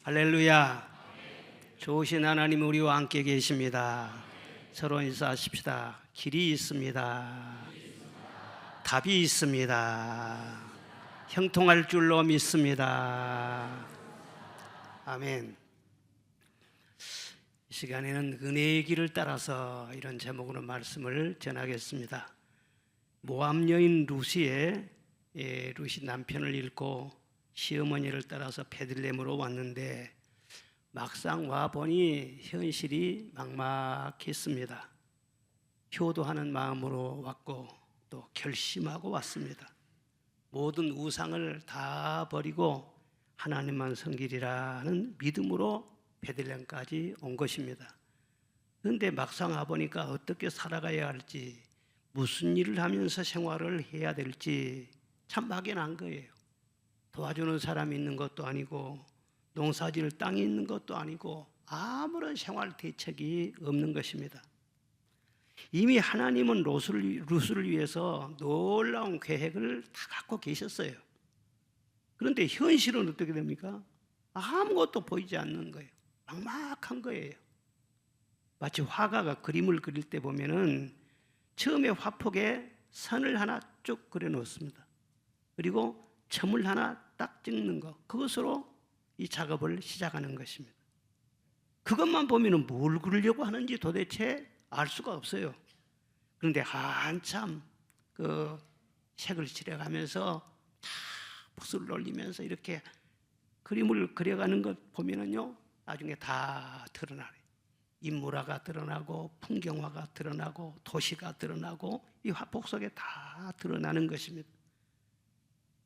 할렐루야. 좋으신 하나님 우리와 함께 계십니다. 서로 인사하십시다. 길이 있습니다. 답이 있습니다. 형통할 줄로 믿습니다. 아멘. 이 시간에는 은혜의 길을 따라서 이런 제목으로 말씀을 전하겠습니다. 모압 여인 루시의 루시 남편을 잃고 시어머니를 따라서 베들레헴으로 왔는데 막상 와보니 현실이 막막했습니다. 효도하는 마음으로 왔고 또 결심하고 왔습니다. 모든 우상을 다 버리고 하나님만 섬기리라는 믿음으로 베들레헴까지 온 것입니다. 그런데 막상 와보니까 어떻게 살아가야 할지, 무슨 일을 하면서 생활을 해야 될지 참 막연한 거예요. 도와주는 사람이 있는 것도 아니고 농사지을 땅이 있는 것도 아니고 아무런 생활 대책이 없는 것입니다. 이미 하나님은 루스를 위해서 놀라운 계획을 다 갖고 계셨어요. 그런데 현실은 어떻게 됩니까? 아무것도 보이지 않는 거예요. 막막한 거예요. 마치 화가가 그림을 그릴 때 보면은 처음에 화폭에 선을 하나 쭉 그려 놓습니다. 그리고 점을 하나 딱 찍는 것, 그것으로 이 작업을 시작하는 것입니다. 그것만 보면 뭘 그리려고 하는지 도대체 알 수가 없어요. 그런데 한참 그 색을 칠해가면서 다 붓을 올리면서 이렇게 그림을 그려가는 것 보면은요, 나중에 다 드러나요. 인물화가 드러나고 풍경화가 드러나고 도시가 드러나고 이 화폭 속에 다 드러나는 것입니다.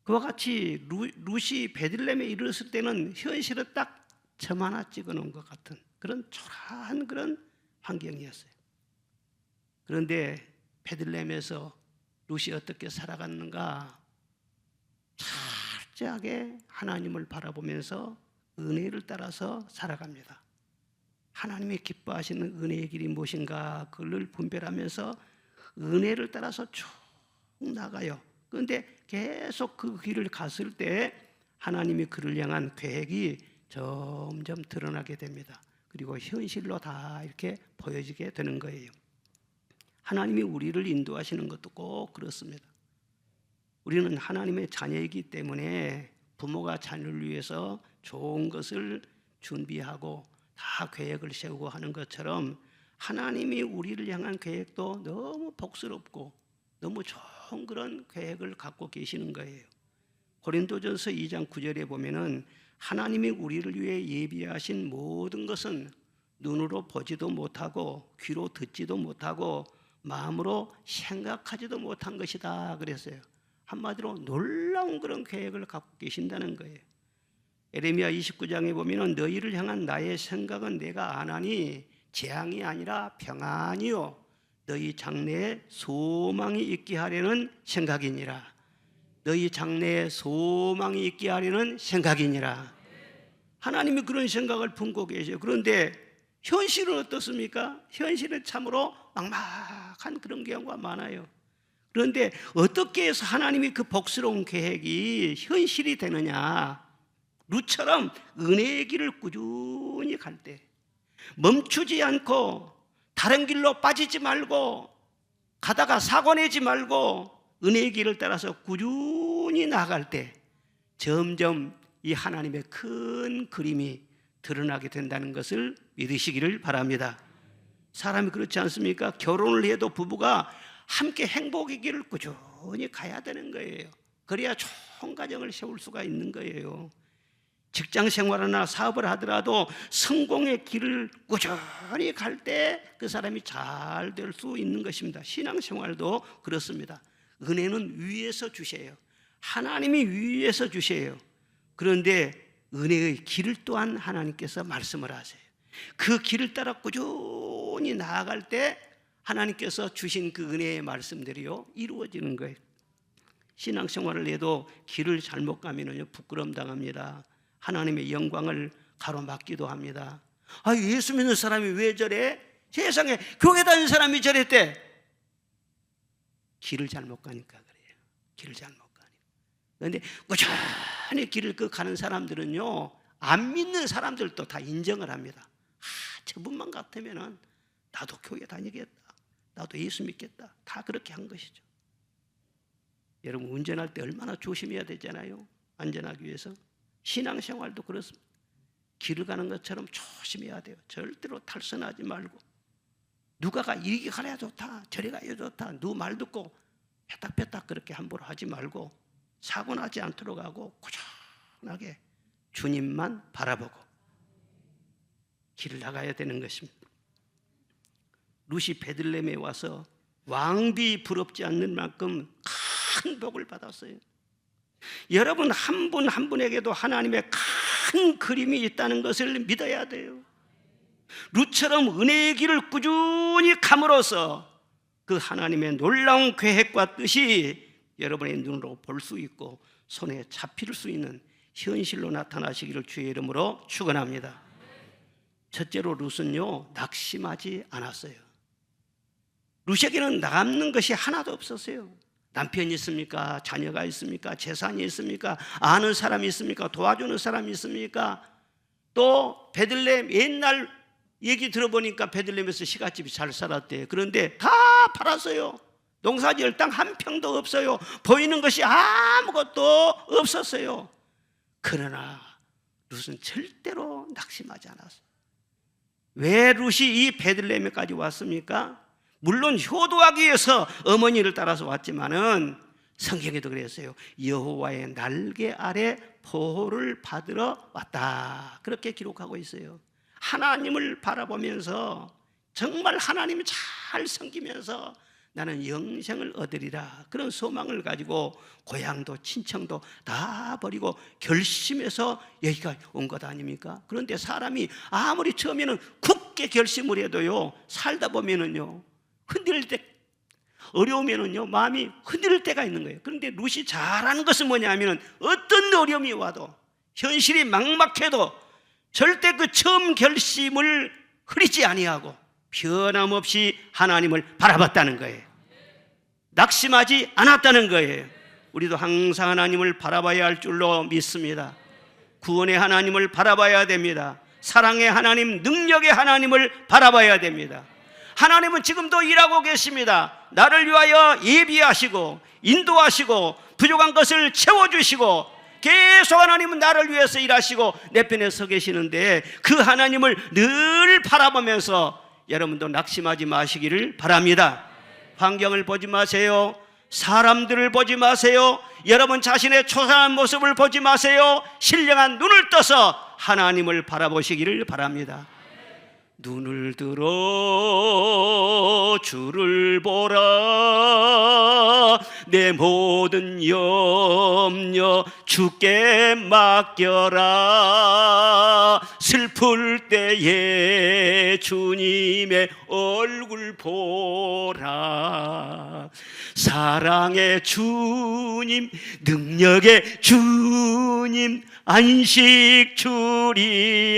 그와 같이 루시 베들레헴에 이르렀을 때는 현실을 딱 점 하나 찍어놓은 것 같은 그런 초라한 그런 환경이었어요. 그런데 베들레헴에서 루시 어떻게 살아갔는가? 철저하게 하나님을 바라보면서 은혜를 따라서 살아갑니다. 하나님이 기뻐하시는 은혜의 길이 무엇인가 그걸 분별하면서 은혜를 따라서 쭉 나가요. 그런데 계속 그 길을 갔을 때 하나님이 그를 향한 계획이 점점 드러나게 됩니다. 그리고 현실로 다 이렇게 보여지게 되는 거예요. 하나님이 우리를 인도하시는 것도 꼭 그렇습니다. 우리는 하나님의 자녀이기 때문에 부모가 자녀를 위해서 좋은 것을 준비하고 다 계획을 세우고 하는 것처럼 하나님이 우리를 향한 계획도 너무 복스럽고 너무 좋은 그런 계획을 갖고 계시는 거예요. 고린도전서 2장 9절에 보면은 하나님이 우리를 위해 예비하신 모든 것은 눈으로 보지도 못하고 귀로 듣지도 못하고 마음으로 생각하지도 못한 것이다 그랬어요. 한마디로 놀라운 그런 계획을 갖고 계신다는 거예요. 에레미야 29장에 보면은 너희를 향한 나의 생각은 내가 아나니 재앙이 아니라 평안이요 너희 장래에 소망이 있게 하려는 생각이니라. 너희 장래에 소망이 있게 하려는 생각이니라. 하나님이 그런 생각을 품고 계셔요. 그런데 현실은 어떻습니까? 현실은 참으로 막막한 그런 경우가 많아요. 그런데 어떻게 해서 하나님이 그 복스러운 계획이 현실이 되느냐? 루처럼 은혜의 길을 꾸준히 갈 때 멈추지 않고 다른 길로 빠지지 말고 가다가 사고 내지 말고 은혜의 길을 따라서 꾸준히 나아갈 때 점점 이 하나님의 큰 그림이 드러나게 된다는 것을 믿으시기를 바랍니다. 사람이 그렇지 않습니까? 결혼을 해도 부부가 함께 행복의 길을 꾸준히 가야 되는 거예요. 그래야 좋은 가정을 세울 수가 있는 거예요. 직장 생활이나 사업을 하더라도 성공의 길을 꾸준히 갈 때 그 사람이 잘 될 수 있는 것입니다. 신앙생활도 그렇습니다. 은혜는 위에서 주셔요. 하나님이 위에서 주셔요. 그런데 은혜의 길을 또한 하나님께서 말씀을 하세요. 그 길을 따라 꾸준히 나아갈 때 하나님께서 주신 그 은혜의 말씀들이요 이루어지는 거예요. 신앙생활을 해도 길을 잘못 가면요 부끄러움 당합니다. 하나님의 영광을 가로막기도 합니다. 아, 예수 믿는 사람이 왜 저래? 세상에 교회 다니는 사람이 저랬대. 길을 잘못 가니까 그래요. 길을 잘못 가니까. 그런데 꾸준히 길을 가는 사람들은요 안 믿는 사람들도 다 인정을 합니다. 저분만 같으면은 나도 교회 다니겠다, 나도 예수 믿겠다. 다 그렇게 한 것이죠. 여러분, 운전할 때 얼마나 조심해야 되잖아요. 안전하기 위해서. 신앙생활도 그렇습니다. 길을 가는 것처럼 조심해야 돼요. 절대로 탈선하지 말고, 누가가 이리 가야 좋다, 저리 가야 좋다, 누구 말 듣고 빼딱빼딱 그렇게 함부로 하지 말고 사고 나지 않도록 하고 꾸준하게 주님만 바라보고 길을 나가야 되는 것입니다. 룻이 베들레헴에 와서 왕비 부럽지 않는 만큼 큰 복을 받았어요. 여러분, 한 분 한 분에게도 하나님의 큰 그림이 있다는 것을 믿어야 돼요. 룻처럼 은혜의 길을 꾸준히 감으로써 그 하나님의 놀라운 계획과 뜻이 여러분의 눈으로 볼 수 있고 손에 잡힐 수 있는 현실로 나타나시기를 주의 이름으로 축원합니다. 첫째로, 룻은요, 낙심하지 않았어요. 룻에게는 남는 것이 하나도 없었어요. 남편이 있습니까? 자녀가 있습니까? 재산이 있습니까? 아는 사람이 있습니까? 도와주는 사람이 있습니까? 또 베들레헴, 옛날 얘기 들어보니까 베들레헴에서 시가집이 잘 살았대요. 그런데 다 팔았어요. 농사지을 땅 한 평도 없어요. 보이는 것이 아무것도 없었어요. 그러나 룻은 절대로 낙심하지 않았어요. 왜 룻이 이 베들레헴에까지 왔습니까? 물론 효도하기 위해서 어머니를 따라서 왔지만은 성경에도 그랬어요. 여호와의 날개 아래 보호를 받으러 왔다, 그렇게 기록하고 있어요. 하나님을 바라보면서 정말 하나님을 잘 섬기면서 나는 영생을 얻으리라, 그런 소망을 가지고 고향도 친정도 다 버리고 결심해서 여기가 온 것 아닙니까? 그런데 사람이 아무리 처음에는 굳게 결심을 해도요, 살다 보면은요, 흔들릴 때, 어려우면은요, 마음이 흔들릴 때가 있는 거예요. 그런데 룻이 잘하는 것은 뭐냐면은 어떤 어려움이 와도, 현실이 막막해도 절대 그 처음 결심을 흐리지 아니하고 변함없이 하나님을 바라봤다는 거예요. 낙심하지 않았다는 거예요. 우리도 항상 하나님을 바라봐야 할 줄로 믿습니다. 구원의 하나님을 바라봐야 됩니다. 사랑의 하나님, 능력의 하나님을 바라봐야 됩니다. 하나님은 지금도 일하고 계십니다. 나를 위하여 예비하시고 인도하시고 부족한 것을 채워주시고 계속 하나님은 나를 위해서 일하시고 내 편에 서 계시는데, 그 하나님을 늘 바라보면서 여러분도 낙심하지 마시기를 바랍니다. 환경을 보지 마세요. 사람들을 보지 마세요. 여러분 자신의 초라한 모습을 보지 마세요. 신령한 눈을 떠서 하나님을 바라보시기를 바랍니다. 눈을 들어 주를 보라, 내 모든 염려 주께 맡겨라. 슬플 때에 주님의 얼굴 보라. 사랑의 주님, 능력의 주님, 안식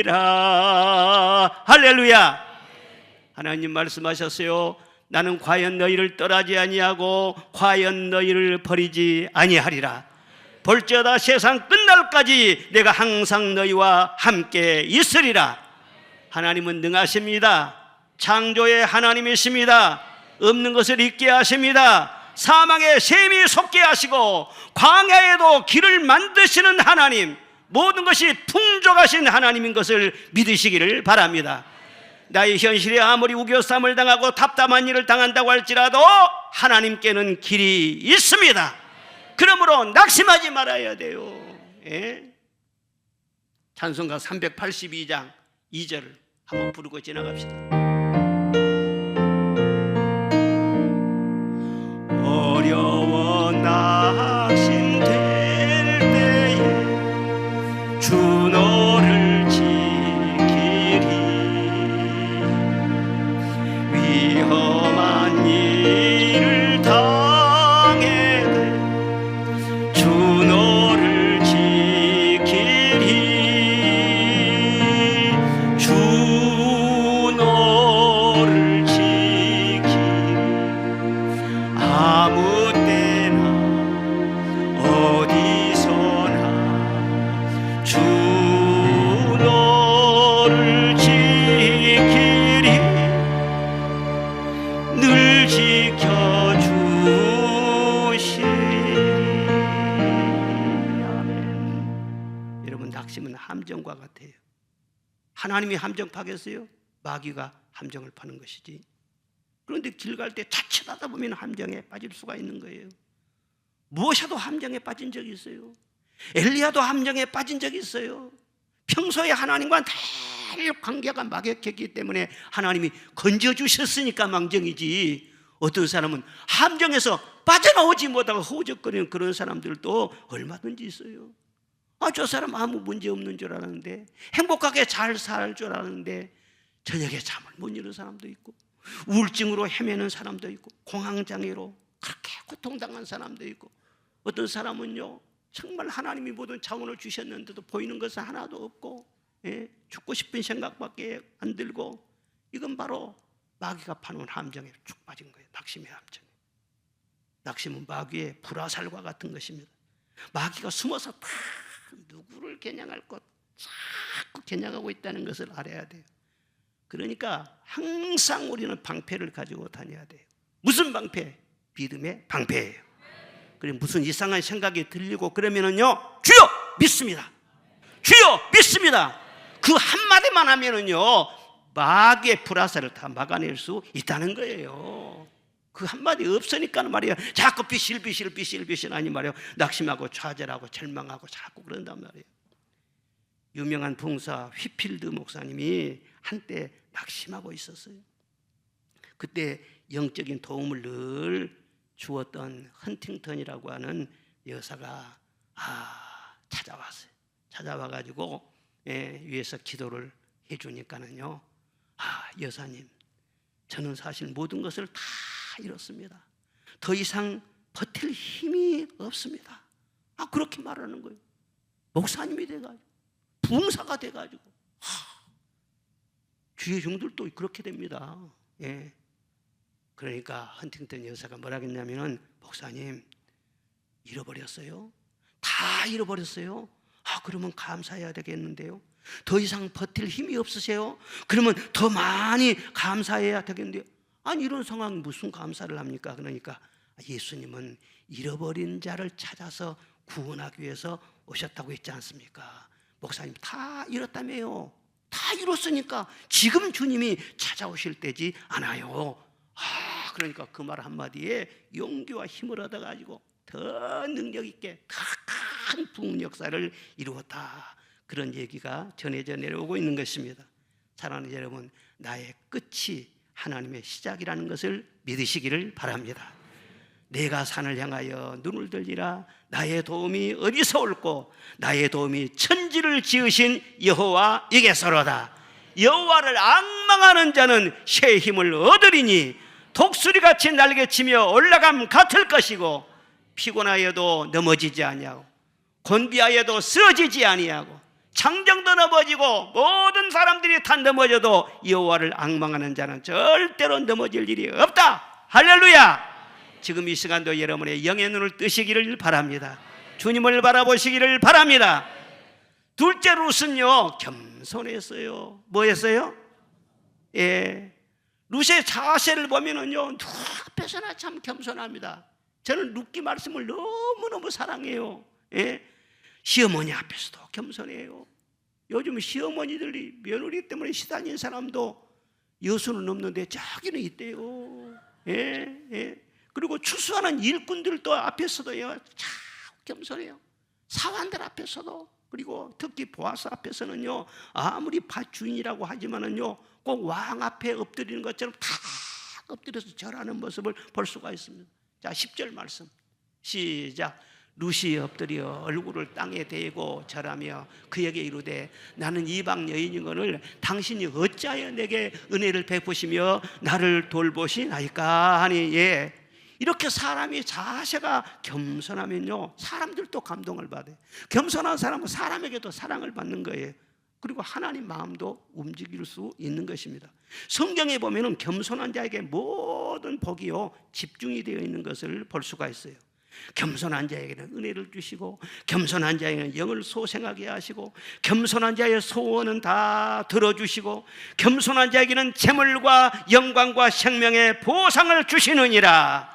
주리라. 할렐루야. 하나님 말씀하셨어요. 나는 과연 너희를 떠나지 아니하고 과연 너희를 버리지 아니하리라. 볼지어다 세상 끝날까지 내가 항상 너희와 함께 있으리라. 하나님은 능하십니다. 창조의 하나님이십니다. 없는 것을 있게 하십니다. 사망의 셈이 솟게 하시고 광야에도 길을 만드시는 하나님, 모든 것이 풍족하신 하나님인 것을 믿으시기를 바랍니다. 나의 현실에 아무리 우겨쌈을 당하고 답답한 일을 당한다고 할지라도 하나님께는 길이 있습니다. 그러므로 낙심하지 말아야 돼요. 예? 찬송가 382장 2절을 한번 부르고 지나갑시다. 어려워 낙심될 때에 주 너를 지키리. 위험한 일을 당해도 주 너를 지키리. 주 너 여러분, 낙심은 함정과 같아요. 하나님이 함정 파겠어요? 마귀가 함정을 파는 것이지. 그런데 길 갈 때 자칫하다 보면 함정에 빠질 수가 있는 거예요. 무엇이라도 함정에 빠진 적이 있어요. 엘리야도 함정에 빠진 적이 있어요. 평소에 하나님과 늘 관계가 막역했기 때문에 하나님이 건져주셨으니까 망정이지, 어떤 사람은 함정에서 빠져나오지 못하고 허우적거리는 그런 사람들도 얼마든지 있어요. 저 사람 아무 문제 없는 줄 알았는데, 행복하게 잘 살 줄 알았는데 저녁에 잠을 못 이루는 사람도 있고, 우울증으로 헤매는 사람도 있고, 공황장애로 그렇게 고통당한 사람도 있고, 어떤 사람은요 정말 하나님이 모든 자원을 주셨는데도 보이는 것은 하나도 없고, 죽고 싶은 생각밖에 안 들고, 이건 바로 마귀가 파놓은 함정에 쭉 빠진 거예요. 낙심의 함정. 낙심은 마귀의 불화살과 같은 것입니다. 마귀가 숨어서 다 누구를 겨냥할 것 자꾸 겨냥하고 있다는 것을 알아야 돼요. 그러니까 항상 우리는 방패를 가지고 다녀야 돼요. 무슨 방패? 믿음의 방패예요. 그리고 무슨 이상한 생각이 들리고 그러면은요, 주여 믿습니다, 주여 믿습니다, 그 한마디만 하면은요 마귀의 불화살을 다 막아낼 수 있다는 거예요. 그 한마디 없으니까 말이에요, 자꾸 비실비실 아니 말이에요, 낙심하고 좌절하고 절망하고 자꾸 그런단 말이에요. 유명한 봉사 휘필드 목사님이 한때 낙심하고 있었어요. 그때 영적인 도움을 늘 주었던 헌팅턴이라고 하는 여사가 찾아왔어요. 찾아와가지고 위에서 기도를 해주니까는요, 여사님, 저는 사실 모든 것을 다 잃었습니다. 더 이상 버틸 힘이 없습니다. 그렇게 말하는 거예요. 목사님이 돼가지고, 부흥사가 돼가지고. 주의 종들도 그렇게 됩니다. 그러니까 헌팅턴 여사가 뭐라 했냐면은, 목사님, 잃어버렸어요? 다 잃어버렸어요? 그러면 감사해야 되겠는데요. 더 이상 버틸 힘이 없으세요? 그러면 더 많이 감사해야 되겠는데요. 아니, 이런 상황 무슨 감사를 합니까? 그러니까 예수님은 잃어버린 자를 찾아서 구원하기 위해서 오셨다고 했지 않습니까? 목사님, 다 잃었다며요. 다 잃었으니까 지금 주님이 찾아오실 때지 않아요. 그러니까 그 말 한마디에 용기와 힘을 얻어가지고 더 능력 있게 더 큰 부흥 역사를 이루었다, 그런 얘기가 전해져 내려오고 있는 것입니다. 사랑하는 여러분, 나의 끝이 하나님의 시작이라는 것을 믿으시기를 바랍니다. 내가 산을 향하여 눈을 들리라, 나의 도움이 어디서 올꼬, 나의 도움이 천지를 지으신 여호와에게서로다. 여호와를 앙망하는 자는 새 힘을 얻으리니 독수리같이 날개치며 올라감 같을 것이고, 피곤하여도 넘어지지 아니하고 곤비하여도 쓰러지지 아니하고, 장정도 넘어지고 모든 사람들이 다 넘어져도 여호와를 앙망하는 자는 절대로 넘어질 일이 없다. 할렐루야. 지금 이 시간도 여러분의 영의 눈을 뜨시기를 바랍니다. 주님을 바라보시기를 바랍니다. 둘째 룻은요, 겸손했어요. 뭐 했어요? 룻의 자세를 보면은요, 누구 앞에서나 참 겸손합니다. 저는 룻기 말씀을 너무너무 사랑해요. 시어머니 앞에서도 겸손해요. 요즘 시어머니들이 며느리 때문에 시달린 사람도 여수는 없는데 저기는 있대요. 그리고 추수하는 일꾼들도 앞에서도요, 참 겸손해요. 사환들 앞에서도, 그리고 특히 보아스 앞에서는요, 아무리 밭 주인이라고 하지만은요, 꼭 왕 앞에 엎드리는 것처럼 다 엎드려서 절하는 모습을 볼 수가 있습니다. 자, 10절 말씀 시작. 룻이 엎드려 얼굴을 땅에 대고 절하며 그에게 이르되, 나는 이방 여인이거늘 당신이 어찌하여 내게 은혜를 베푸시며 나를 돌보시나이까 하니, 이렇게 사람이 자세가 겸손하면요, 사람들도 감동을 받아요. 겸손한 사람은 사람에게도 사랑을 받는 거예요. 그리고 하나님 마음도 움직일 수 있는 것입니다. 성경에 보면은 겸손한 자에게 모든 복이요 집중이 되어 있는 것을 볼 수가 있어요. 겸손한 자에게는 은혜를 주시고, 겸손한 자에게는 영을 소생하게 하시고, 겸손한 자의 소원은 다 들어주시고, 겸손한 자에게는 재물과 영광과 생명의 보상을 주시느니라.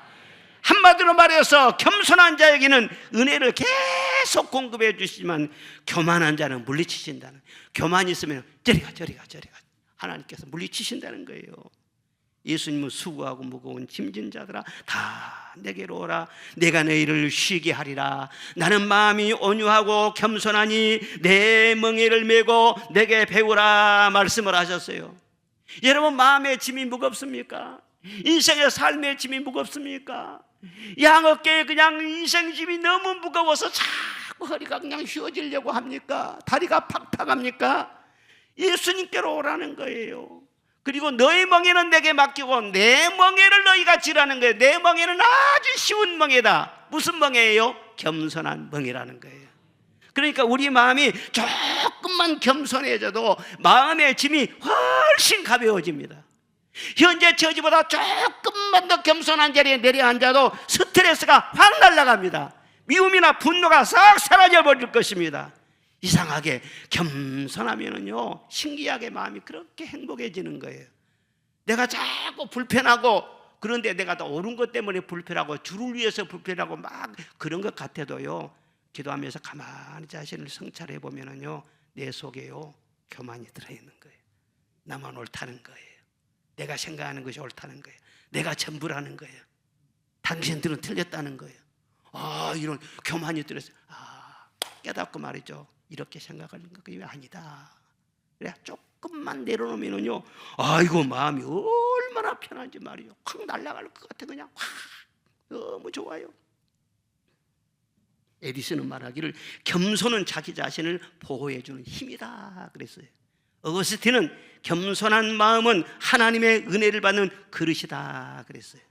한마디로 말해서 겸손한 자에게는 은혜를 계속 공급해 주시지만 교만한 자는 물리치신다는, 교만이 있으면 저리가 하나님께서 물리치신다는 거예요. 예수님은 수고하고 무거운 짐진 자들아 다 내게로 오라, 내가 너희를 쉬게 하리라. 나는 마음이 온유하고 겸손하니 내 멍에를 메고 내게 배우라 말씀을 하셨어요. 여러분, 마음의 짐이 무겁습니까? 인생의 삶의 짐이 무겁습니까? 양어깨에 그냥 인생 짐이 너무 무거워서 자꾸 허리가 그냥 휘어지려고 합니까? 다리가 팍팍합니까? 예수님께로 오라는 거예요. 그리고 너희 멍에는 내게 맡기고 내 멍에를 너희가 지라는 거예요. 내 멍에는 아주 쉬운 멍에다. 무슨 멍에예요? 겸손한 멍이라는 거예요. 그러니까 우리 마음이 조금만 겸손해져도 마음의 짐이 훨씬 가벼워집니다. 현재 처지보다 조금만 더 겸손한 자리에 내려앉아도 스트레스가 확 날아갑니다. 미움이나 분노가 싹 사라져 버릴 것입니다. 이상하게 겸손하면은요, 신기하게 마음이 그렇게 행복해지는 거예요. 내가 자꾸 불편하고, 그런데 내가 더 옳은 것 때문에 불편하고 주를 위해서 불편하고 막 그런 것 같아도요, 기도하면서 가만히 자신을 성찰해 보면은요, 내 속에요 교만이 들어있는 거예요. 나만 옳다는 거예요. 내가 생각하는 것이 옳다는 거예요. 내가 전부라는 거예요. 당신들은 틀렸다는 거예요. 이런 교만이 들어있어요. 깨닫고 말이죠, 이렇게 생각하는 거 아니다. 그래 조금만 내려놓으면요, 아이고 마음이 얼마나 편한지 말이요. 확 날아갈 것 같아. 그냥 확 너무 좋아요. 에디슨은 말하기를 겸손은 자기 자신을 보호해주는 힘이다 그랬어요. 어거스틴은 겸손한 마음은 하나님의 은혜를 받는 그릇이다 그랬어요.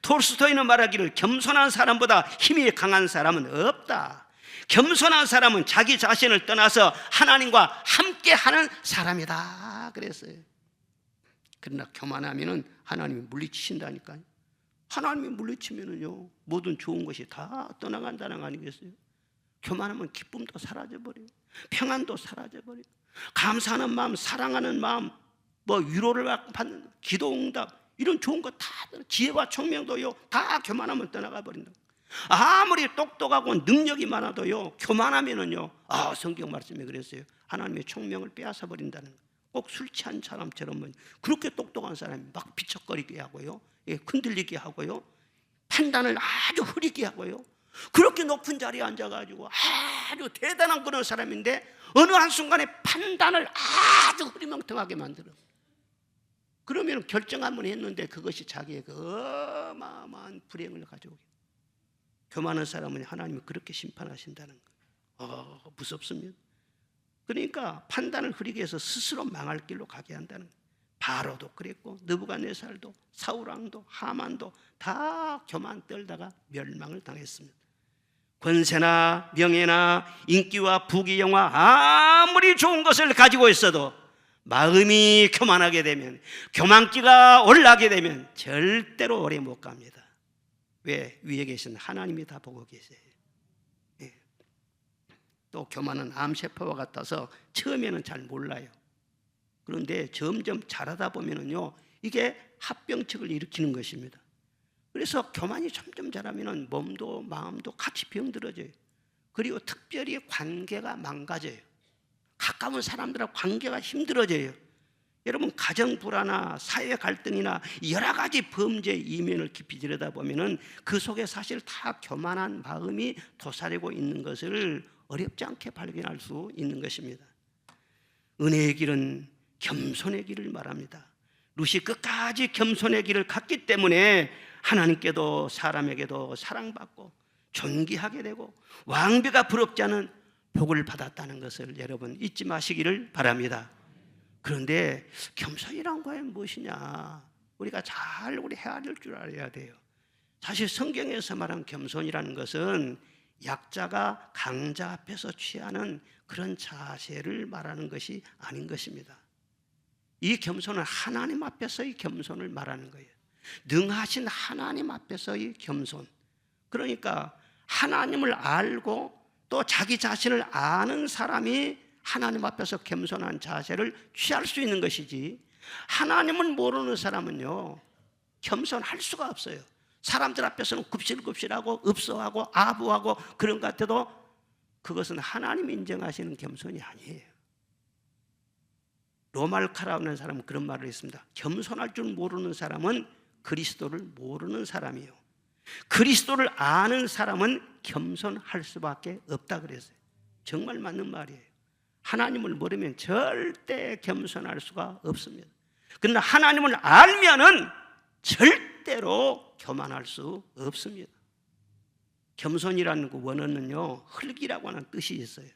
톨스토이는 말하기를 겸손한 사람보다 힘이 강한 사람은 없다. 겸손한 사람은 자기 자신을 떠나서 하나님과 함께하는 사람이다 그랬어요. 그러나 교만하면은 하나님이 물리치신다니까요. 하나님이 물리치면은요, 모든 좋은 것이 다 떠나간다는 거 아니겠어요? 교만하면 기쁨도 사라져버려요. 평안도 사라져버려요. 감사하는 마음, 사랑하는 마음, 위로를 받는 기도응답, 이런 좋은 거 다, 지혜와 총명도요, 다 교만하면 떠나가 버린다. 아무리 똑똑하고 능력이 많아도요, 교만하면은요, 성경 말씀에 그랬어요. 하나님의 총명을 빼앗아 버린다는 거. 꼭 술 취한 사람처럼 그렇게 똑똑한 사람이 막 비척거리게 하고요, 흔들리게 하고요, 판단을 아주 흐리게 하고요, 그렇게 높은 자리에 앉아가지고 아주 대단한 그런 사람인데 어느 한순간에 판단을 아주 흐리멍텅하게 만들어. 그러면 결정 한번 했는데 그것이 자기의 그 어마어마한 불행을 가져오게. 교만한 사람은 하나님이 그렇게 심판하신다는 거예요. 무섭습니다. 그러니까 판단을 흐리게 해서 스스로 망할 길로 가게 한다는 거예요. 바로도 그랬고, 느부갓네살도, 사울왕도, 하만도 다 교만 떨다가 멸망을 당했습니다. 권세나 명예나 인기와 부귀영화, 아무리 좋은 것을 가지고 있어도 마음이 교만하게 되면, 교만기가 올라가게 되면 절대로 오래 못 갑니다. 왜? 위에 계신 하나님이 다 보고 계세요. 또 교만은 암세포와 같아서 처음에는 잘 몰라요. 그런데 점점 자라다 보면은요, 이게 합병증을 일으키는 것입니다. 그래서 교만이 점점 자라면은 몸도 마음도 같이 병들어져요. 그리고 특별히 관계가 망가져요. 가까운 사람들하고 관계가 힘들어져요. 여러분, 가정 불화나 사회 갈등이나 여러 가지 범죄 이면을 깊이 들여다보면은 그 속에 사실 다 교만한 마음이 도사리고 있는 것을 어렵지 않게 발견할 수 있는 것입니다. 은혜의 길은 겸손의 길을 말합니다. 룻이 끝까지 겸손의 길을 갔기 때문에 하나님께도 사람에게도 사랑받고 존귀하게 되고 왕비가 부럽지 않은 복을 받았다는 것을 여러분 잊지 마시기를 바랍니다. 그런데 겸손이란 과연 무엇이냐? 우리가 잘 헤아릴 줄 알아야 돼요. 사실 성경에서 말한 겸손이라는 것은 약자가 강자 앞에서 취하는 그런 자세를 말하는 것이 아닌 것입니다. 이 겸손은 하나님 앞에서의 겸손을 말하는 거예요. 능하신 하나님 앞에서의 겸손. 그러니까 하나님을 알고 또 자기 자신을 아는 사람이 하나님 앞에서 겸손한 자세를 취할 수 있는 것이지, 하나님을 모르는 사람은요 겸손할 수가 없어요. 사람들 앞에서는 굽실굽실하고 읍소하고 아부하고 그런 것 같아도 그것은 하나님이 인정하시는 겸손이 아니에요. 로말카라는 사람은 그런 말을 했습니다. 겸손할 줄 모르는 사람은 그리스도를 모르는 사람이에요. 그리스도를 아는 사람은 겸손할 수밖에 없다 그랬어요. 정말 맞는 말이에요. 하나님을 모르면 절대 겸손할 수가 없습니다. 그러나 하나님을 알면은 절대로 교만할 수 없습니다. 겸손이라는 그 원어는요, 흙이라고 하는 뜻이 있어요.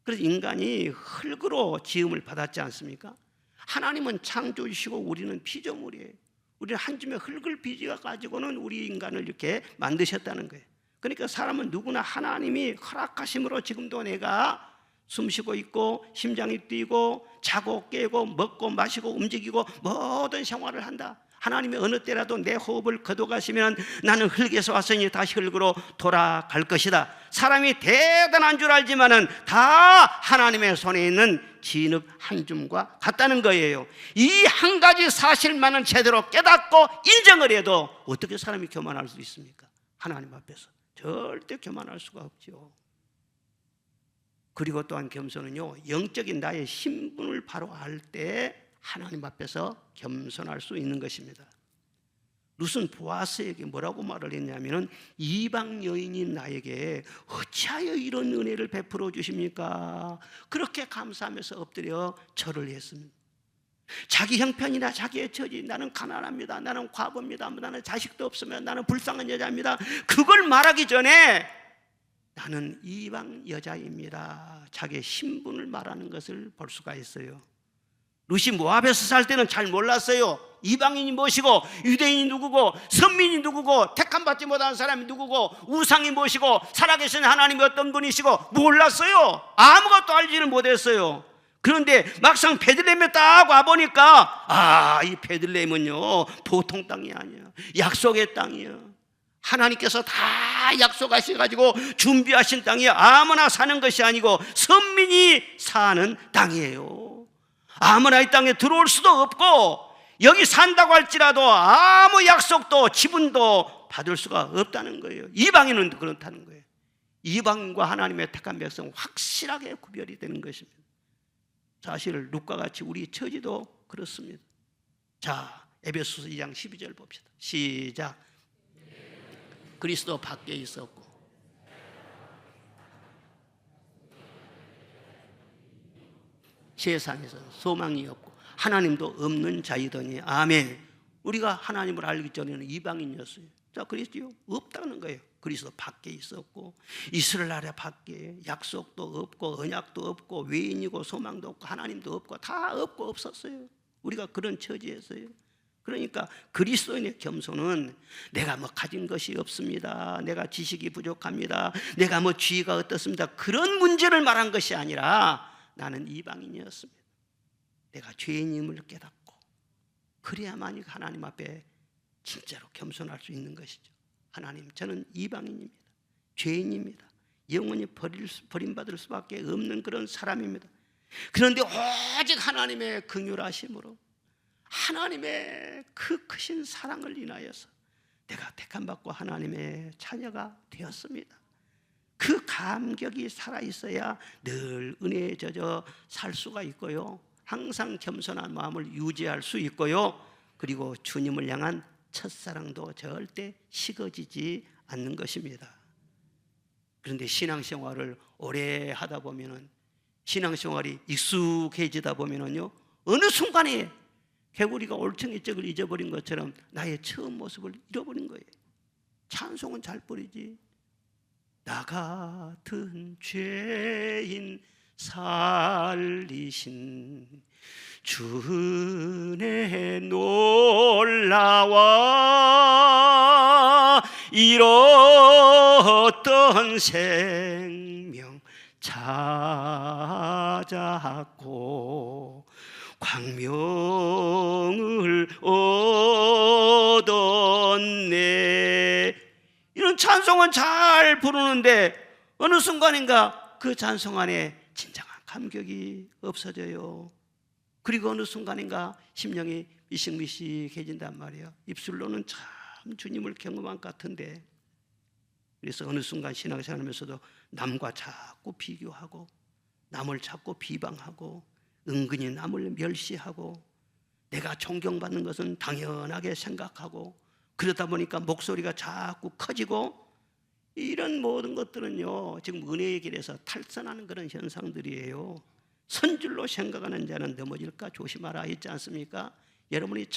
그래서 인간이 흙으로 지음을 받았지 않습니까? 하나님은 창조주시고 우리는 피조물이에요. 우리는 한 줌의 흙을 빚어 가지고는 우리 인간을 이렇게 만드셨다는 거예요. 그러니까 사람은 누구나 하나님이 허락하심으로 지금도 내가 숨쉬고 있고 심장이 뛰고 자고 깨고 먹고 마시고 움직이고 모든 생활을 한다. 하나님이 어느 때라도 내 호흡을 거둬가시면 나는 흙에서 왔으니 다시 흙으로 돌아갈 것이다. 사람이 대단한 줄 알지만은 다 하나님의 손에 있는 진흙 한 줌과 같다는 거예요. 이 한 가지 사실만은 제대로 깨닫고 인정을 해도 어떻게 사람이 교만할 수 있습니까? 하나님 앞에서 절대 교만할 수가 없죠. 그리고 또한 겸손은요, 영적인 나의 신분을 바로 알 때 하나님 앞에서 겸손할 수 있는 것입니다. 룻은 보아스에게 뭐라고 말을 했냐면은 이방 여인인 나에게 어찌하여 이런 은혜를 베풀어 주십니까? 그렇게 감사하면서 엎드려 절을 했습니다. 자기 형편이나 자기의 처지, 나는 가난합니다, 나는 과부입니다, 나는 자식도 없으면 나는 불쌍한 여자입니다, 그걸 말하기 전에 나는 이방 여자입니다, 자기의 신분을 말하는 것을 볼 수가 있어요. 룻이 모압에서 살 때는 잘 몰랐어요. 이방인이 무엇이고 유대인이 누구고 선민이 누구고 택함받지 못한 사람이 누구고 우상이 무엇이고 살아계신 하나님이 어떤 분이시고 몰랐어요. 아무것도 알지를 못했어요. 그런데 막상 베들레헴에 딱 와보니까 이 베들레헴은요 보통 땅이 아니야. 약속의 땅이야. 하나님께서 다 약속하셔가지고 준비하신 땅이야. 아무나 사는 것이 아니고 선민이 사는 땅이에요. 아무나 이 땅에 들어올 수도 없고 여기 산다고 할지라도 아무 약속도 지분도 받을 수가 없다는 거예요. 이방인은 그렇다는 거예요. 이방인과 하나님의 택한 백성은 확실하게 구별이 되는 것입니다. 사실 룻과 같이 우리 처지도 그렇습니다. 자, 에베소서 2장 12절 봅시다. 시작. 그리스도 밖에 있었고 세상에서 소망이 없고 하나님도 없는 자이더니 아멘. 우리가 하나님을 알기 전에는 이방인이었어요. 자, 그리스도요 없다는 거예요. 그리스도 밖에 있었고 이스라엘 나라 밖에 약속도 없고 언약도 없고 외인이고 소망도 없고 하나님도 없고 다 없고 없었어요. 우리가 그런 처지였어요. 그러니까 그리스도인의 겸손은 내가 뭐 가진 것이 없습니다, 내가 지식이 부족합니다, 내가 뭐 지위가 어떻습니다, 그런 문제를 말한 것이 아니라 나는 이방인이었습니다. 내가 죄인임을 깨닫고 그래야만이 하나님 앞에 진짜로 겸손할 수 있는 것이죠. 하나님, 저는 이방인입니다. 죄인입니다. 영원히 버림받을 수밖에 없는 그런 사람입니다. 그런데 오직 하나님의 긍휼하심으로 하나님의 그 크신 사랑을 인하여서 내가 택함받고 하나님의 자녀가 되었습니다. 그 감격이 살아있어야 늘 은혜에 젖어 살 수가 있고요, 항상 겸손한 마음을 유지할 수 있고요, 그리고 주님을 향한 첫사랑도 절대 식어지지 않는 것입니다. 그런데 신앙생활을 오래 하다 보면은, 신앙생활이 익숙해지다 보면은요, 어느 순간에 개구리가 올챙이적을 잊어버린 것처럼 나의 처음 모습을 잃어버린 거예요. 찬송은 잘 부르지, 나 같은 죄인 살리신 주 은혜 놀라워 잃었던 생명 찾았고 광명을 얻었네. 이런 찬송은 잘 부르는데 어느 순간인가 그 찬송 안에 진정한 감격이 없어져요. 그리고 어느 순간인가 심령이 미식미식해진단 말이에요. 입술로는 주님을 경험한 것 같은데, 그래서 어느 순간 신앙생활하면서도 남과 자꾸 비교하고 남을 자꾸 비방하고 은근히 남을 멸시하고 내가 존경받는 것은 당연하게 생각하고 그러다 보니까 목소리가 자꾸 커지고, 이런 모든 것들은요 지금 은혜의 길에서 탈선하는 그런 현상들이에요. 선줄로 생각하는 자는 넘어질까 조심하라 했지 않습니까? 여러분이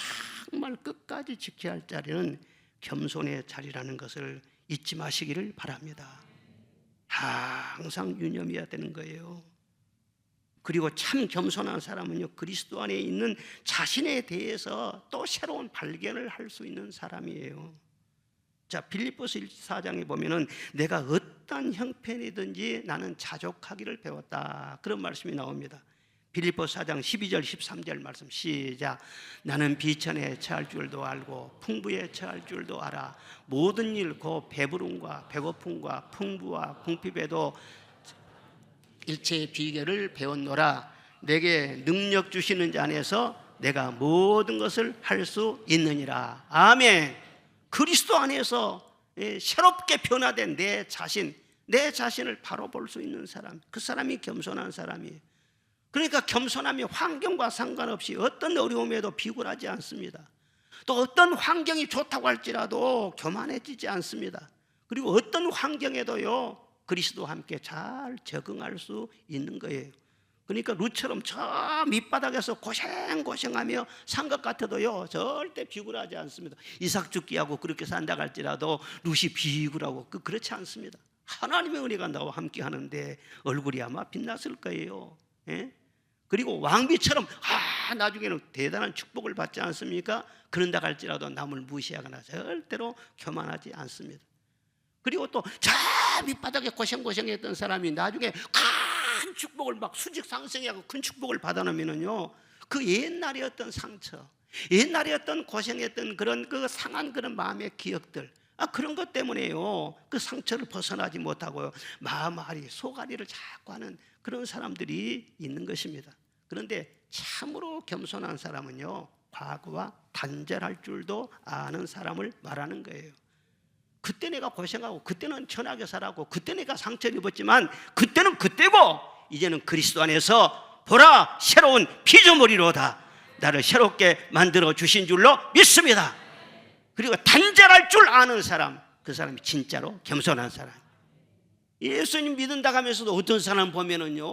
정말 끝까지 지켜야 할 자리는 겸손의 자리라는 것을 잊지 마시기를 바랍니다. 항상 유념해야 되는 거예요. 그리고 참 겸손한 사람은요 그리스도 안에 있는 자신에 대해서 또 새로운 발견을 할 수 있는 사람이에요. 자, 빌립보서 4장에 보면은 내가 어떤 형편이든지 나는 자족하기를 배웠다, 그런 말씀이 나옵니다. 빌립보서 4장 12절 13절 말씀 시작. 나는 비천에 처할 줄도 알고 풍부에 처할 줄도 알아. 모든 일 곧 배부름과 배고픔과 풍부와 궁핍에도 일체의 비결을 배웠노라. 내게 능력 주시는 자 안에서 내가 모든 것을 할 수 있느니라. 아멘. 그리스도 안에서 새롭게 변화된 내 자신을 바로 볼 수 있는 사람, 그 사람이 겸손한 사람이에요. 그러니까 겸손함이 환경과 상관없이 어떤 어려움에도 비굴하지 않습니다. 또 어떤 환경이 좋다고 할지라도 교만해지지 않습니다. 그리고 어떤 환경에도요 그리스도와 함께 잘 적응할 수 있는 거예요. 그러니까 룻처럼 저 밑바닥에서 고생하며 산 것 같아도요 절대 비굴하지 않습니다. 이삭 죽기하고 그렇게 산다고 할지라도 룻이 비굴하고 그렇지 않습니다. 하나님의 은혜가 나와 함께 하는데 얼굴이 아마 빛났을 거예요. 예? 그리고 왕비처럼 나중에는 대단한 축복을 받지 않습니까? 그런다고 할지라도 남을 무시하거나 절대로 교만하지 않습니다. 그리고 또 저 밑바닥에 고생했던 사람이 나중에 큰 축복을 막 수직 상승하고 큰 축복을 받아놓으면요 그 옛날에 어떤 상처, 옛날에 어떤 고생했던 그런 그 상한 그런 마음의 기억들, 그런 것 때문에요 그 상처를 벗어나지 못하고요 마음앓이 속앓이를 자꾸 하는 그런 사람들이 있는 것입니다. 그런데 참으로 겸손한 사람은요 과거와 단절할 줄도 아는 사람을 말하는 거예요. 그때 내가 고생하고 그때는 천하게 살았고 그때 내가 상처를 입었지만 그때는 그때고 이제는 그리스도 안에서 보라 새로운 피조물이로다. 나를 새롭게 만들어 주신 줄로 믿습니다. 그리고 단절할 줄 아는 사람, 그 사람이 진짜로 겸손한 사람. 예수님 믿는다 하면서도 어떤 사람 보면은요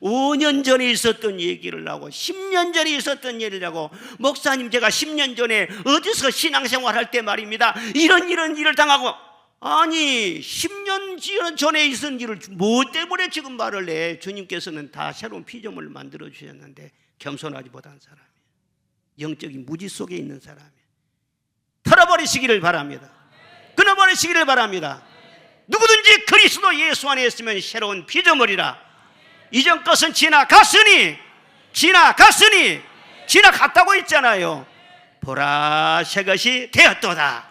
5년 전에 있었던 얘기를 하고 10년 전에 있었던 얘기를 하고, 목사님 제가 10년 전에 어디서 신앙생활 할 때 말입니다 이런 일을 당하고, 아니 10년 전에 있었던 일을 뭐 때문에 지금 말을 해? 주님께서는 다 새로운 피조물을 만들어 주셨는데 겸손하지 못한 사람이에요. 영적인 무지 속에 있는 사람이에요. 털어버리시기를 바랍니다. 끊어버리시기를 바랍니다. 누구든지 그리스도 예수 안에 있으면 새로운 피조물이라. 이전 것은 지나갔으니 지나갔다고 했잖아요. 보라 새 것이 되었도다.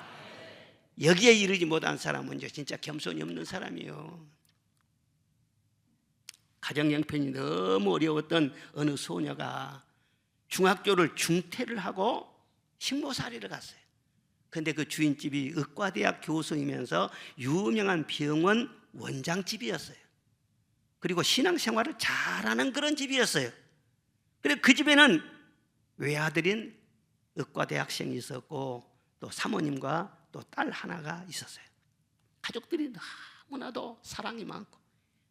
여기에 이르지 못한 사람은 진짜 겸손이 없는 사람이에요. 가정 형편이 너무 어려웠던 어느 소녀가 중학교를 중퇴를 하고 식모살이를 갔어요. 근데 그 주인집이 의과대학 교수이면서 유명한 병원 원장집이었어요. 그리고 신앙생활을 잘하는 그런 집이었어요. 그리고 그 집에는 외아들인 의과대학생이 있었고 또 사모님과 또 딸 하나가 있었어요. 가족들이 너무나도 사랑이 많고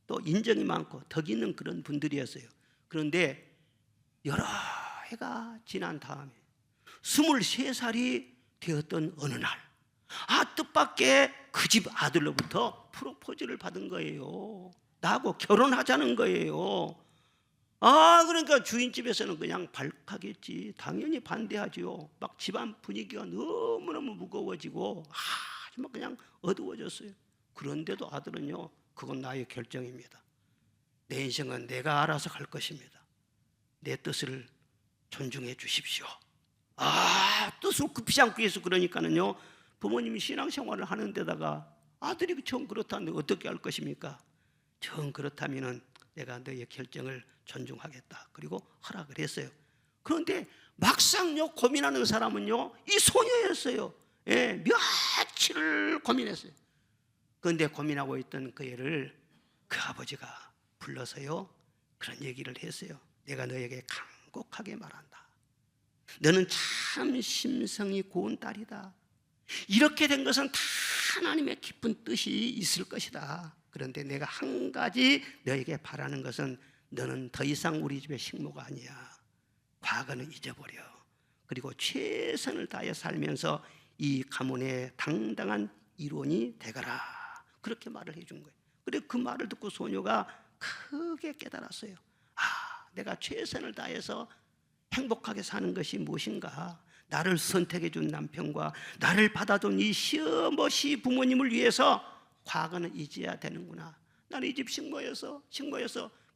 또 인정이 많고 덕이 있는 그런 분들이었어요. 그런데 여러 해가 지난 다음에 23살이 되었던 어느 날 뜻밖의 그 집 아들로부터 프로포즈를 받은 거예요. 나하고 결혼하자는 거예요. 그러니까 주인집에서는 그냥 발칵했지. 당연히 반대하지요. 막 집안 분위기가 너무너무 무거워지고 정말 그냥 어두워졌어요. 그런데도 아들은요, 그건 나의 결정입니다. 내 인생은 내가 알아서 갈 것입니다. 내 뜻을 존중해 주십시오. 뜻을 굽히지 않기 위해서 그러니까는요, 부모님이 신앙생활을 하는 데다가 아들이 정 그렇다는데 어떻게 할 것입니까? 정 그렇다면은 내가 너의 결정을 존중하겠다. 그리고 허락을 했어요. 그런데 막상요 고민하는 사람은요 이 소녀였어요. 예, 며칠을 고민했어요. 그런데 고민하고 있던 그 애를 그 아버지가 불러서요 그런 얘기를 했어요. 내가 너에게 간곡하게 말한다. 너는 참 심성이 고운 딸이다. 이렇게 된 것은 다 하나님의 깊은 뜻이 있을 것이다. 그런데 내가 한 가지 너에게 바라는 것은 너는 더 이상 우리 집의 식모가 아니야. 과거는 잊어버려. 그리고 최선을 다해 살면서 이 가문의 당당한 일원이 되거라. 그렇게 말을 해준 거예요. 그리고 그 말을 듣고 소녀가 크게 깨달았어요. 아, 내가 최선을 다해서 행복하게 사는 것이 무엇인가? 나를 선택해 준 남편과 나를 받아준 이 시어머니 부모님을 위해서 과거는 잊어야 되는구나. 나는 이 집 식모여서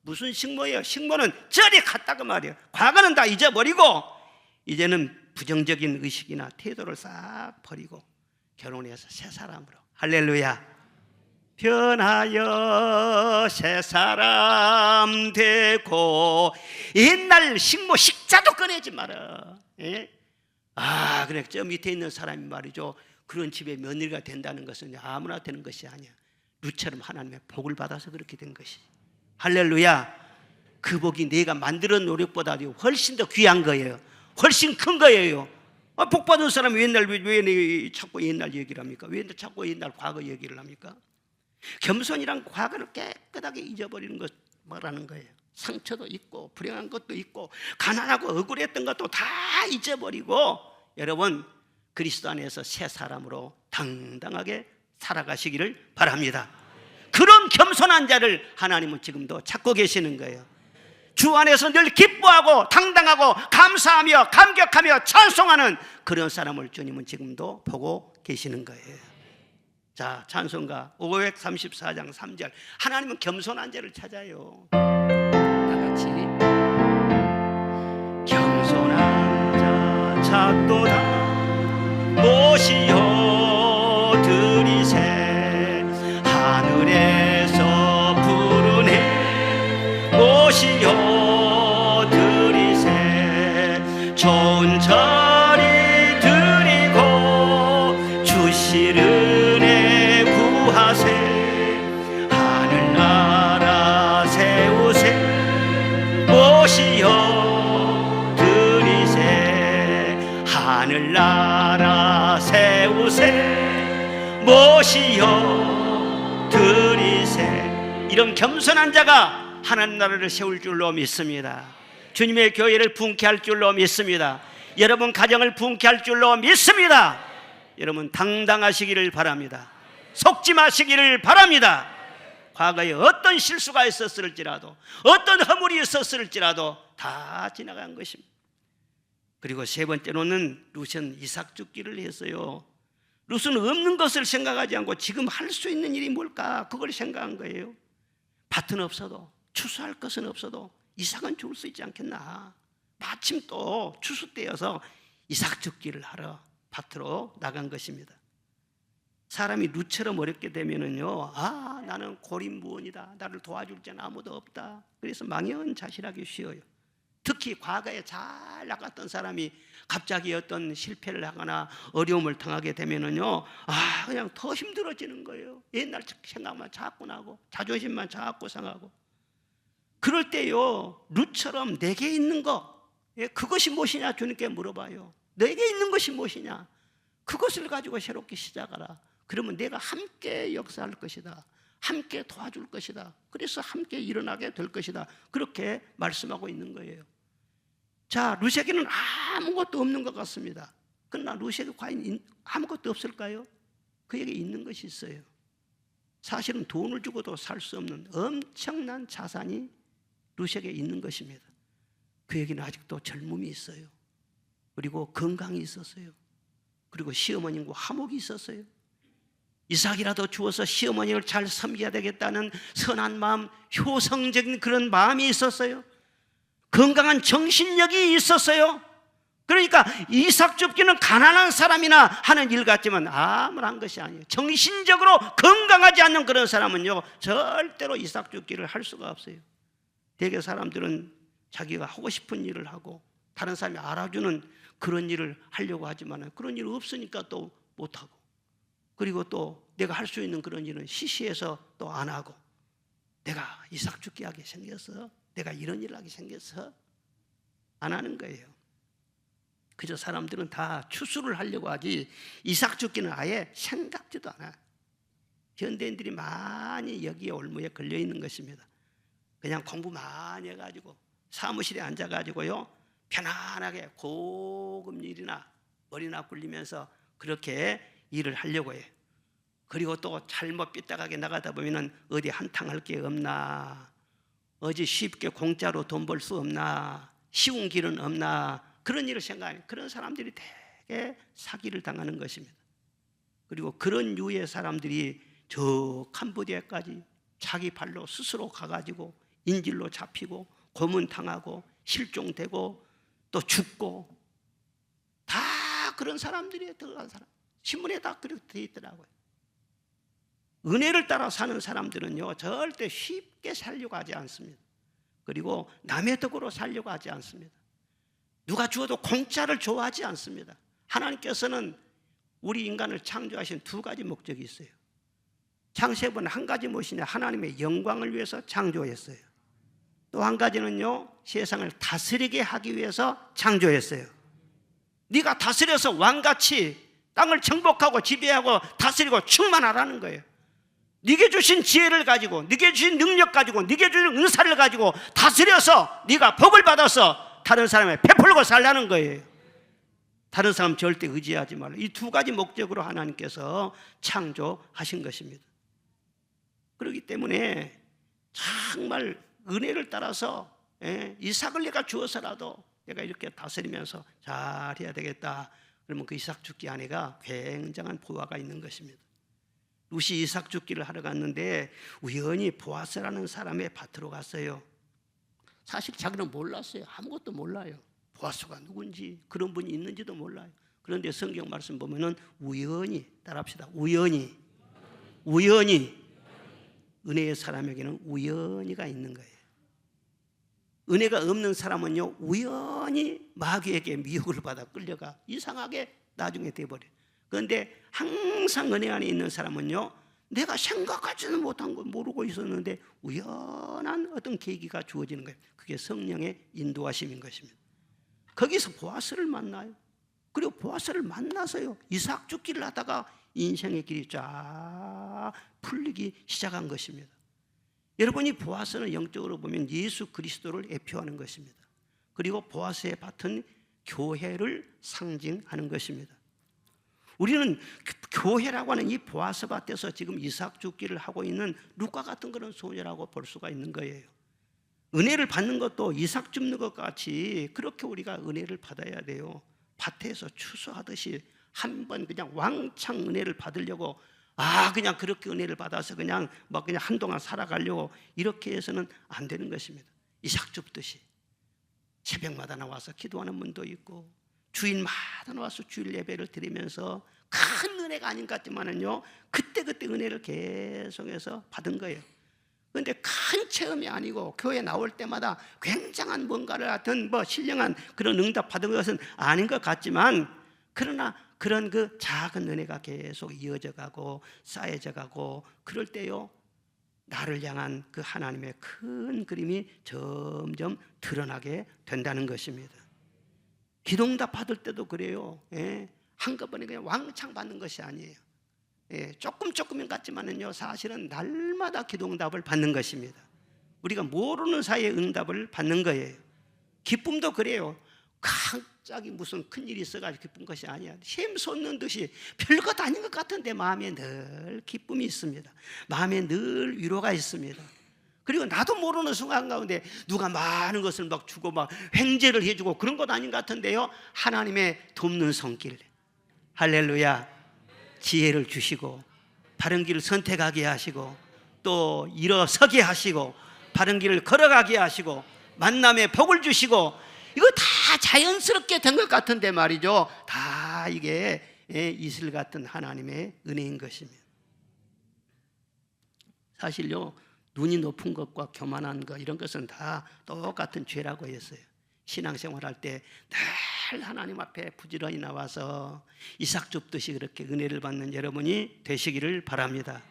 무슨 식모예요? 식모는 저리 갔다고 말이에요. 과거는 다 잊어버리고 이제는 부정적인 의식이나 태도를 싹 버리고 결혼해서 새 사람으로, 할렐루야, 변하여 새 사람 되고 옛날 식모 식자도 꺼내지 마라. 예? 아, 그래, 저 밑에 있는 사람이 말이죠, 그런 집의 며느리가 된다는 것은 아무나 되는 것이 아니야. 룻처럼 하나님의 복을 받아서 그렇게 된 것이. 할렐루야. 그 복이 내가 만드는 노력보다 훨씬 더 귀한 거예요. 훨씬 큰 거예요. 복 받은 사람이 왜 자꾸 옛날 얘기를 합니까? 왜 자꾸 옛날 과거 얘기를 합니까? 겸손이란 과거를 깨끗하게 잊어버리는 것 말하는 거예요. 상처도 있고 불행한 것도 있고 가난하고 억울했던 것도 다 잊어버리고 여러분 그리스도 안에서 새 사람으로 당당하게 살아가시기를 바랍니다. 그런 겸손한 자를 하나님은 지금도 찾고 계시는 거예요. 주 안에서 늘 기뻐하고 당당하고 감사하며 감격하며 찬송하는 그런 사람을 주님은 지금도 보고 계시는 거예요. 자, 찬송가 534장 3절. 하나님은 겸손한 자를 찾아요. 다 같이. 겸손한 자 찾도다 모시어 드리세 하늘에서 부르네 모시어 드리세 좋은 자리 드리고 주실 은혜 구하세 하늘나라 세우세 모시어 드리세 하늘나라 세우세 모시어 드리세. 이런 겸손한 자가 하나님 나라를 세울 줄로 믿습니다. 주님의 교회를 부흥케 할 줄로 믿습니다. 여러분 가정을 부흥케 할 줄로 믿습니다. 여러분 당당하시기를 바랍니다. 속지 마시기를 바랍니다. 과거에 어떤 실수가 있었을지라도 어떤 허물이 있었을지라도 다 지나간 것입니다. 그리고 세 번째로는 룻은 이삭 죽기를 했어요. 룻은 없는 것을 생각하지 않고 지금 할 수 있는 일이 뭘까 그걸 생각한 거예요. 밭은 없어도 추수할 것은 없어도 이삭은 죽을 수 있지 않겠나. 마침 또 추수 때여서 이삭 죽기를 하러 밭으로 나간 것입니다. 사람이 룻처럼 어렵게 되면은요, 아, 나는 고립무원이다, 나를 도와줄 자는 아무도 없다, 그래서 망연자실하기 쉬워요. 특히 과거에 잘 나갔던 사람이 갑자기 어떤 실패를 하거나 어려움을 당하게 되면은요, 아, 그냥 더 힘들어지는 거예요. 옛날 생각만 자꾸 나고 자존심만 자꾸 상하고. 그럴 때요, 룻처럼 내게 있는 거, 그것이 무엇이냐 주님께 물어봐요. 내게 있는 것이 무엇이냐, 그것을 가지고 새롭게 시작하라. 그러면 내가 함께 역사할 것이다, 함께 도와줄 것이다, 그래서 함께 일어나게 될 것이다, 그렇게 말씀하고 있는 거예요. 자, 룻에게는 아무것도 없는 것 같습니다. 그러나 룻에게 과연 아무것도 없을까요? 그에게 있는 것이 있어요. 사실은 돈을 주고도 살 수 없는 엄청난 자산이 룻에게 있는 것입니다. 그에게는 아직도 젊음이 있어요. 그리고 건강이 있었어요. 그리고 시어머님과 화목이 있었어요. 이삭이라도 주어서 시어머니를 잘 섬겨야 되겠다는 선한 마음, 효성적인 그런 마음이 있었어요. 건강한 정신력이 있었어요. 그러니까 이삭 줍기는 가난한 사람이나 하는 일 같지만 아무런 것이 아니에요. 정신적으로 건강하지 않는 그런 사람은요, 절대로 이삭 줍기를 할 수가 없어요. 대개 사람들은 자기가 하고 싶은 일을 하고 다른 사람이 알아주는 그런 일을 하려고 하지만 그런 일 없으니까 또 못하고, 그리고 또 내가 할 수 있는 그런 일은 시시해서 또 안 하고, 내가 이삭 죽게 하게 생겼어, 내가 이런 일을 하게 생겼어, 안 하는 거예요. 그저 사람들은 다 추수를 하려고 하지 이삭 죽기는 아예 생각지도 않아요. 현대인들이 많이 여기에 올무에 걸려 있는 것입니다. 그냥 공부 많이 해가지고 사무실에 앉아가지고요, 편안하게 고급 일이나 머리나 굴리면서 그렇게 일을 하려고 해요. 그리고 또 잘못 삐딱하게 나가다 보면은 어디 한탕 할 게 없나, 어디 쉽게 공짜로 돈 벌 수 없나, 쉬운 길은 없나, 그런 일을 생각해요. 그런 사람들이 되게 사기를 당하는 것입니다. 그리고 그런 유의 사람들이 저 캄보디아까지 자기 발로 스스로 가가지고 인질로 잡히고 고문당하고 실종되고 또 죽고, 다 그런 사람들이 들어간 사람, 신문에 다 그렇게 돼 있더라고요. 은혜를 따라 사는 사람들은요, 절대 쉽게 살려고 하지 않습니다. 그리고 남의 덕으로 살려고 하지 않습니다. 누가 주어도 공짜를 좋아하지 않습니다. 하나님께서는 우리 인간을 창조하신 두 가지 목적이 있어요. 창세본 한 가지 무엇이냐, 하나님의 영광을 위해서 창조했어요. 또 한 가지는요, 세상을 다스리게 하기 위해서 창조했어요. 네가 다스려서 왕같이 땅을 정복하고 지배하고 다스리고 충만하라는 거예요. 네게 주신 지혜를 가지고, 네게 주신 능력 가지고, 네게 주신 은사를 가지고 다스려서 네가 복을 받아서 다른 사람에 베풀고 살라는 거예요. 다른 사람 절대 의지하지 말라. 이 두 가지 목적으로 하나님께서 창조하신 것입니다. 그렇기 때문에 정말 은혜를 따라서 이삭을 내가 주어서라도 내가 이렇게 다스리면서 잘해야 되겠다, 그러면 그 이삭 죽기 아내가 굉장한 보화가 있는 것입니다. 룻이 이삭 죽기를 하러 갔는데 우연히 보아스라는 사람의 밭으로 갔어요. 사실 자기는 몰랐어요. 아무것도 몰라요. 보아스가 누군지, 그런 분이 있는지도 몰라요. 그런데 성경 말씀 보면은 우연히, 따라합시다, 우연히 은혜의 사람에게는 우연히가 있는 거예요. 은혜가 없는 사람은요, 우연히 마귀에게 미혹을 받아 끌려가 이상하게 나중에 돼버려요. 그런데 항상 은혜 안에 있는 사람은요, 내가 생각하지는 못한 걸 모르고 있었는데 우연한 어떤 계기가 주어지는 거예요. 그게 성령의 인도하심인 것입니다. 거기서 보아스를 만나요. 그리고 보아스를 만나서요, 이삭 죽기를 하다가 인생의 길이 쫙 풀리기 시작한 것입니다. 여러분이 보아스는 영적으로 보면 예수 그리스도를 대표하는 것입니다. 그리고 보아스의 밭은 교회를 상징하는 것입니다. 우리는 교회라고 하는 이 보아스 밭에서 지금 이삭 죽기를 하고 있는 룻과 같은 그런 소녀라고 볼 수가 있는 거예요. 은혜를 받는 것도 이삭 줍는 것 같이 그렇게 우리가 은혜를 받아야 돼요. 밭에서 추수하듯이 한번 그냥 왕창 은혜를 받으려고, 그냥 그렇게 은혜를 받아서 그냥 한동안 살아가려고 이렇게 해서는 안 되는 것입니다. 이삭 줍듯이 새벽마다 나와서 기도하는 분도 있고, 주일마다 나와서 주일 예배를 드리면서 큰 은혜가 아닌 것 같지만은요, 그때그때 은혜를 계속해서 받은 거예요. 그런데 큰 체험이 아니고 교회 나올 때마다 굉장한 뭔가를 하여튼 신령한 그런 응답 받은 것은 아닌 것 같지만, 그러나 그런 그 작은 은혜가 계속 이어져 가고 쌓여져 가고, 그럴 때요, 나를 향한 그 하나님의 큰 그림이 점점 드러나게 된다는 것입니다. 기도응답 받을 때도 그래요. 한꺼번에 그냥 왕창 받는 것이 아니에요. 조금인 것 같지만은요, 사실은 날마다 기도응답을 받는 것입니다. 우리가 모르는 사이에 응답을 받는 거예요. 기쁨도 그래요. 갑자기 무슨 큰일이 있어가지고 기쁜 것이 아니야. 샘 솟는 듯이 별것 아닌 것 같은데 마음에 늘 기쁨이 있습니다. 마음에 늘 위로가 있습니다. 그리고 나도 모르는 순간 가운데 누가 많은 것을 막 주고 막 횡재를 해주고 그런 것 아닌 것 같은데요, 하나님의 돕는 손길, 할렐루야, 지혜를 주시고 바른 길을 선택하게 하시고 또 일어서게 하시고 바른 길을 걸어가게 하시고 만남의 복을 주시고, 이거 다 자연스럽게 된 것 같은데 말이죠, 다 이게 이슬 같은 하나님의 은혜인 것입니다. 사실요, 눈이 높은 것과 교만한 것, 이런 것은 다 똑같은 죄라고 했어요. 신앙생활 할 때 늘 하나님 앞에 부지런히 나와서 이삭 줍듯이 그렇게 은혜를 받는 여러분이 되시기를 바랍니다.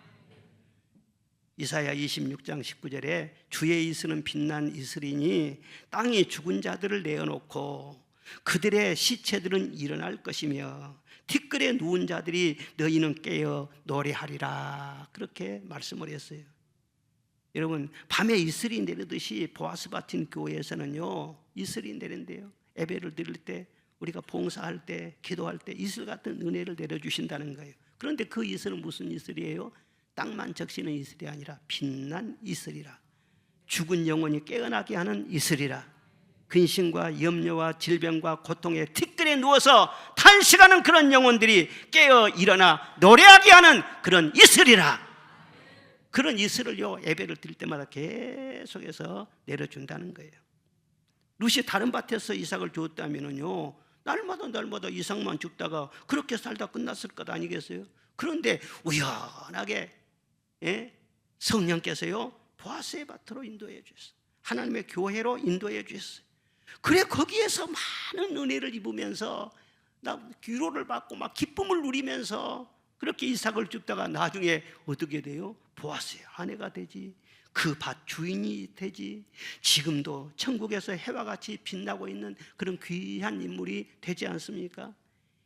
이사야 26장 19절에 주의 이슬은 빛난 이슬이니 땅이 죽은 자들을 내어놓고 그들의 시체들은 일어날 것이며 티끌에 누운 자들이 너희는 깨어 노래하리라, 그렇게 말씀을 했어요. 여러분, 밤에 이슬이 내리듯이 보아스 바틴 교회에서는요 이슬이 내린대요. 예배를 드릴 때, 우리가 봉사할 때, 기도할 때 이슬 같은 은혜를 내려주신다는 거예요. 그런데 그 이슬은 무슨 이슬이에요? 땅만 적시는 이슬이 아니라 빛난 이슬이라, 죽은 영혼이 깨어나게 하는 이슬이라, 근심과 염려와 질병과 고통에 티끌에 누워서 탄식하는 그런 영혼들이 깨어 일어나 노래하게 하는 그런 이슬이라. 그런 이슬을요 예배를 드릴 때마다 계속해서 내려준다는 거예요. 룻이 다른 밭에서 이삭을 주었다면요 날마다 이삭만 죽다가 그렇게 살다 끝났을 것 아니겠어요? 그런데 우연하게 성령께서요 보아스의 밭으로 인도해 주셨어요. 하나님의 교회로 인도해 주셨어요. 그래 거기에서 많은 은혜를 입으면서 위로를 받고 막 기쁨을 누리면서 그렇게 이삭을 줍다가 나중에 어떻게 돼요? 보아스의 아내가 되지, 그 밭 주인이 되지, 지금도 천국에서 해와 같이 빛나고 있는 그런 귀한 인물이 되지 않습니까?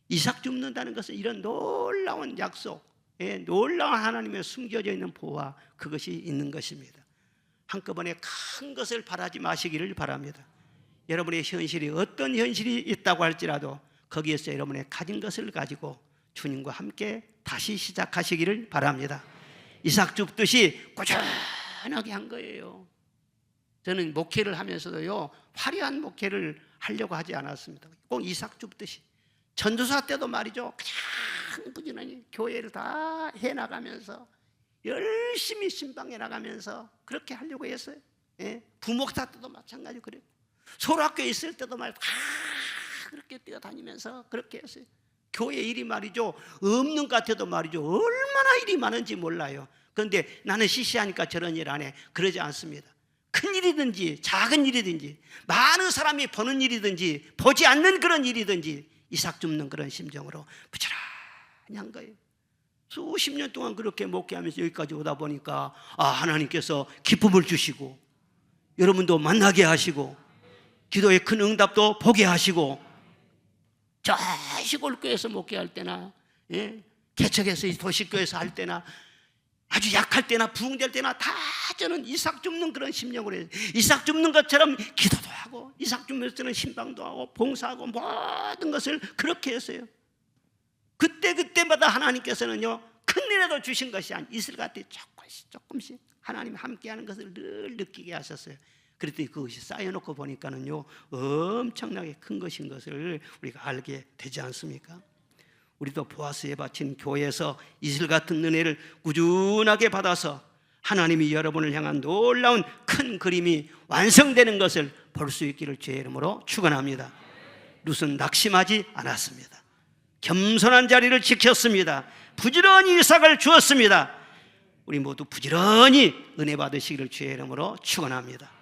이삭 줍는다는 것은 이런 놀라운 약속, 놀라운 하나님의 숨겨져 있는 보화, 그것이 있는 것입니다. 한꺼번에 큰 것을 바라지 마시기를 바랍니다. 여러분의 현실이 어떤 현실이 있다고 할지라도 거기에서 여러분의 가진 것을 가지고 주님과 함께 다시 시작하시기를 바랍니다. 이삭 줍듯이 꾸준하게 한 거예요. 저는 목회를 하면서도요 화려한 목회를 하려고 하지 않았습니다. 꼭 이삭 줍듯이 전도사 때도 말이죠, 그냥 부지런히 교회를 다 해나가면서 열심히 신방해 나가면서 그렇게 하려고 했어요. 부목사 때도 마찬가지로 그래요. 소락교에 있을 때도 말이죠, 다 그렇게 뛰어다니면서 그렇게 했어요. 교회 일이 말이죠 없는 것 같아도 말이죠 얼마나 일이 많은지 몰라요. 그런데 나는 시시하니까 저런 일 안 해, 그러지 않습니다. 큰 일이든지 작은 일이든지 많은 사람이 보는 일이든지 보지 않는 그런 일이든지 이삭 줍는 그런 심정으로 부지런히 한 거예요. 수십 년 동안 그렇게 목회하면서 여기까지 오다 보니까 하나님께서 기쁨을 주시고 여러분도 만나게 하시고 기도의 큰 응답도 보게 하시고, 저 시골교회에서 목회할 때나 개척에서 도시교회에서 할 때나 아주 약할 때나 부흥될 때나 다 저는 이삭 줍는 그런 심령으로 해요. 이삭 줍는 것처럼 기도도 하고 이삭 줍면서는 신방도 하고 봉사하고 모든 것을 그렇게 했어요. 그때마다 하나님께서는요 큰일에도 주신 것이 아닌 이슬같이 조금씩 하나님 함께하는 것을 늘 느끼게 하셨어요. 그랬더니 그것이 쌓여놓고 보니까는요 엄청나게 큰 것인 것을 우리가 알게 되지 않습니까? 우리도 보아스에 바친 교회에서 이슬 같은 은혜를 꾸준하게 받아서 하나님이 여러분을 향한 놀라운 큰 그림이 완성되는 것을 볼 수 있기를 주의 이름으로 축원합니다. 룻은 낙심하지 않았습니다. 겸손한 자리를 지켰습니다. 부지런히 이삭을 주었습니다. 우리 모두 부지런히 은혜 받으시기를 주의 이름으로 축원합니다.